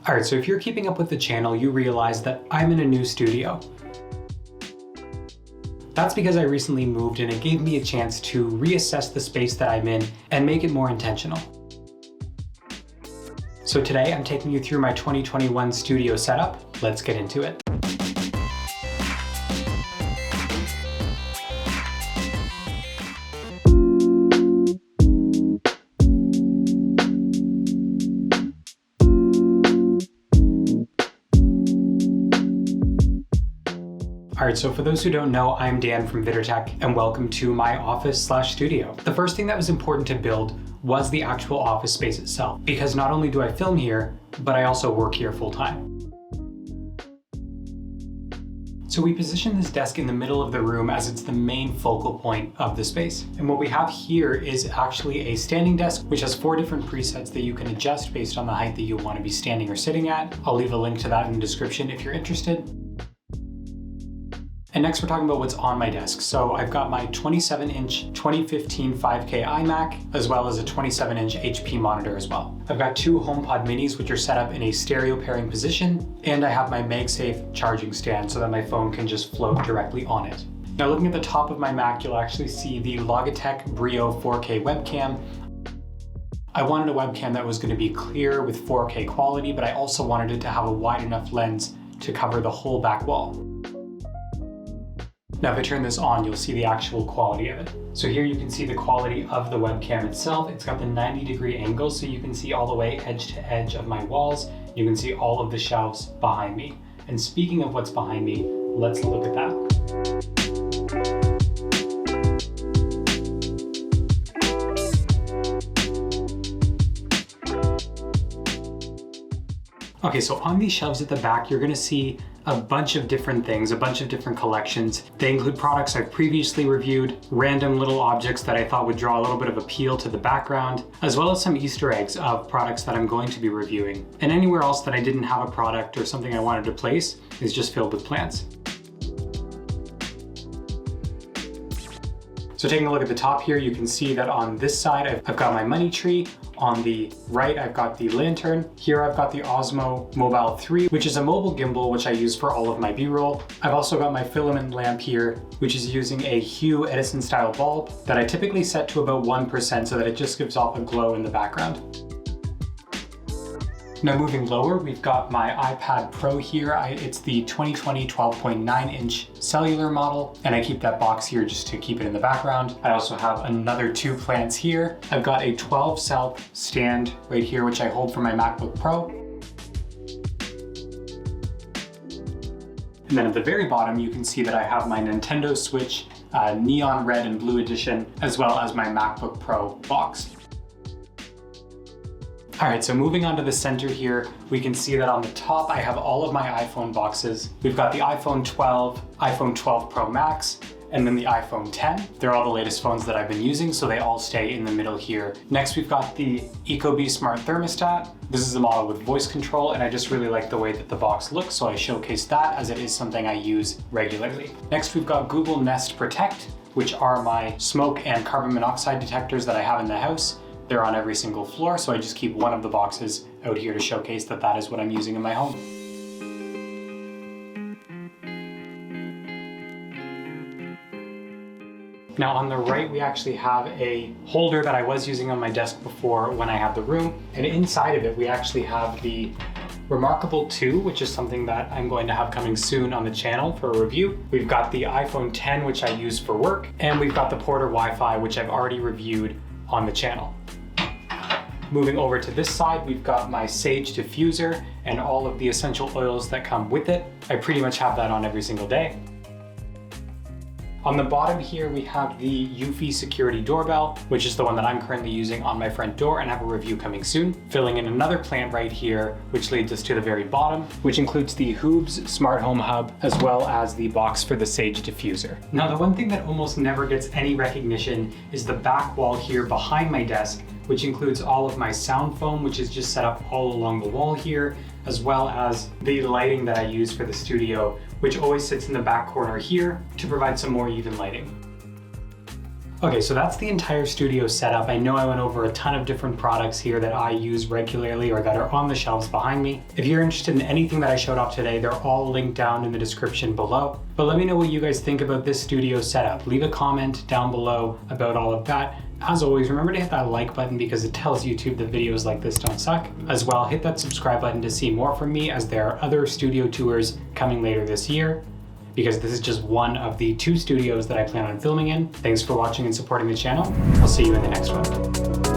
Alright, so if you're keeping up with the channel, you realize that I'm in a new studio. That's because I recently moved and it gave me a chance to reassess the space that I'm in and make it more intentional. So today I'm taking you through my 2021 studio setup. Let's get into it. Alright, so for those who don't know, I'm Dan from VittorTech and welcome to my office/studio. The first thing that was important to build was the actual office space itself, because not only do I film here, but I also work here full time. So we position this desk in the middle of the room as it's the main focal point of the space. And what we have here is actually a standing desk, which has 4 different presets that you can adjust based on the height that you want to be standing or sitting at. I'll leave a link to that in the description if you're interested. And next we're talking about what's on my desk. So I've got my 27-inch 2015 5K iMac, as well as a 27-inch HP monitor as well. I've got 2 HomePod minis, which are set up in a stereo pairing position, and I have my MagSafe charging stand so that my phone can just float directly on it. Now looking at the top of my Mac, you'll actually see the Logitech Brio 4K webcam. I wanted a webcam that was going to be clear with 4K quality, but I also wanted it to have a wide enough lens to cover the whole back wall. Now if I turn this on, you'll see the actual quality of it. So here you can see the quality of the webcam itself. It's got the 90-degree angle, so you can see all the way edge to edge of my walls. You can see all of the shelves behind me. And speaking of what's behind me, let's look at that. Okay, so on these shelves at the back, you're gonna see a bunch of different things, a bunch of different collections. They include products I've previously reviewed, random little objects that I thought would draw a little bit of appeal to the background, as well as some Easter eggs of products that I'm going to be reviewing. And anywhere else that I didn't have a product or something I wanted to place is just filled with plants. So taking a look at the top here, you can see that on this side, I've got my money tree. On the right, I've got the lantern. Here, I've got the Osmo Mobile 3, which is a mobile gimbal, which I use for all of my B-roll. I've also got my filament lamp here, which is using a Hue Edison style bulb that I typically set to about 1% so that it just gives off a glow in the background. Now moving lower, we've got my iPad Pro here. It's the 2020 12.9-inch cellular model, and I keep that box here just to keep it in the background. I also have another 2 plants here. I've got a 12 South stand right here, which I hold for my MacBook Pro. And then at the very bottom, you can see that I have my Nintendo Switch neon red and blue edition, as well as my MacBook Pro box. All right, so moving on to the center here, we can see that on the top, I have all of my iPhone boxes. We've got the iPhone 12, iPhone 12 Pro Max, and then the iPhone 10. They're all the latest phones that I've been using, so they all stay in the middle here. Next, we've got the Ecobee Smart Thermostat. This is a model with voice control, and I just really like the way that the box looks, so I showcase that as it is something I use regularly. Next, we've got Google Nest Protect, which are my smoke and carbon monoxide detectors that I have in the house. They're on every single floor, so I just keep one of the boxes out here to showcase that that is what I'm using in my home. Now on the right, we actually have a holder that I was using on my desk before when I had the room. And inside of it, we actually have the Remarkable 2, which is something that I'm going to have coming soon on the channel for a review. We've got the iPhone 10, which I use for work. And we've got the Porter Wi-Fi, which I've already reviewed on the channel. Moving over to this side, we've got my Sage diffuser and all of the essential oils that come with it. I pretty much have that on every single day. On the bottom here, we have the Eufy security doorbell, which is the one that I'm currently using on my front door and have a review coming soon. Filling in another plant right here, which leads us to the very bottom, which includes the Hoobs Smart Home Hub, as well as the box for the Sage diffuser. Now, the one thing that almost never gets any recognition is the back wall here behind my desk, which includes all of my sound foam, which is just set up all along the wall here, as well as the lighting that I use for the studio, which always sits in the back corner here to provide some more even lighting. Okay, so that's the entire studio setup. I know I went over a ton of different products here that I use regularly or that are on the shelves behind me. If you're interested in anything that I showed off today, they're all linked down in the description below. But let me know what you guys think about this studio setup. Leave a comment down below about all of that. As always, remember to hit that like button because it tells YouTube that videos like this don't suck. As well, hit that subscribe button to see more from me, as there are other studio tours coming later this year, because this is just one of the 2 studios that I plan on filming in. Thanks for watching and supporting the channel. I'll see you in the next one.